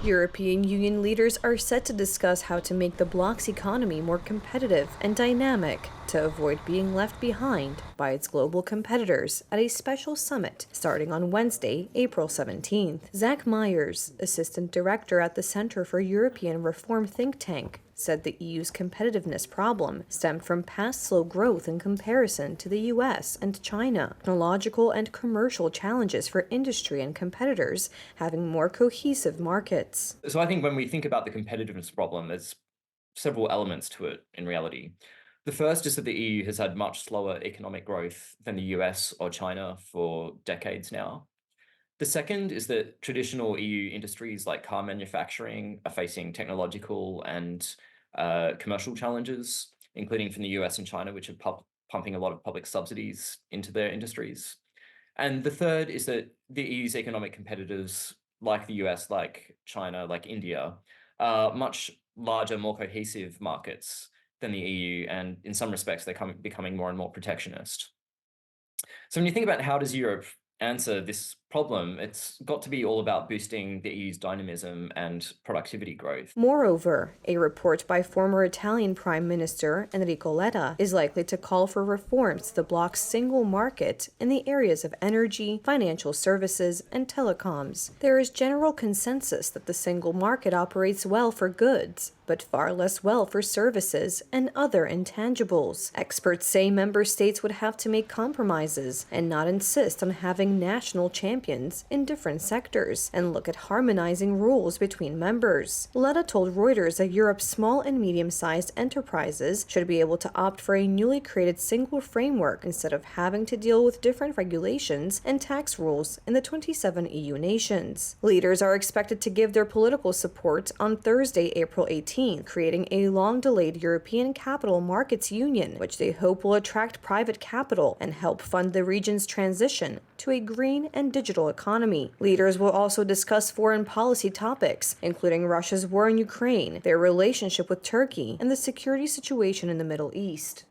European Union leaders are set to discuss how to make the bloc's economy more competitive and dynamic to avoid being left behind by its global competitors at a special summit starting on Wednesday, April 17th. Zach Myers, assistant director at the Center for European Reform think tank, said the EU's competitiveness problem stemmed from past slow growth in comparison to the US and China, technological and commercial challenges for industry and competitors having more cohesive markets. So I think when we think about the competitiveness problem, there's several elements to it in reality. The first is that the EU has had much slower economic growth than the US or China for decades now. The second is that traditional EU industries like car manufacturing are facing technological and commercial challenges, including from the US and China, which are pumping a lot of public subsidies into their industries. And the third is that the EU's economic competitors, like the US, like China, like India, are much larger, more cohesive markets than the EU, and in some respects, they're becoming more and more protectionist. So when you think about how does Europe answer this problem, it's got to be all about boosting the EU's dynamism and productivity growth. Moreover, a report by former Italian Prime Minister Enrico Letta is likely to call for reforms to the bloc's single market in the areas of energy, financial services, and telecoms. There is general consensus that the single market operates well for goods, but far less well for services and other intangibles. Experts say member states would have to make compromises and not insist on having national champions in different sectors and look at harmonizing rules between members. Letta told Reuters that Europe's small and medium-sized enterprises should be able to opt for a newly created single framework instead of having to deal with different regulations and tax rules in the 27 EU nations. Leaders are expected to give their political support on Thursday, April 18th, creating a long-delayed European Capital Markets Union, which they hope will attract private capital and help fund the region's transition to a green and digital economy. Leaders will also discuss foreign policy topics, including Russia's war in Ukraine, their relationship with Turkey, and the security situation in the Middle East.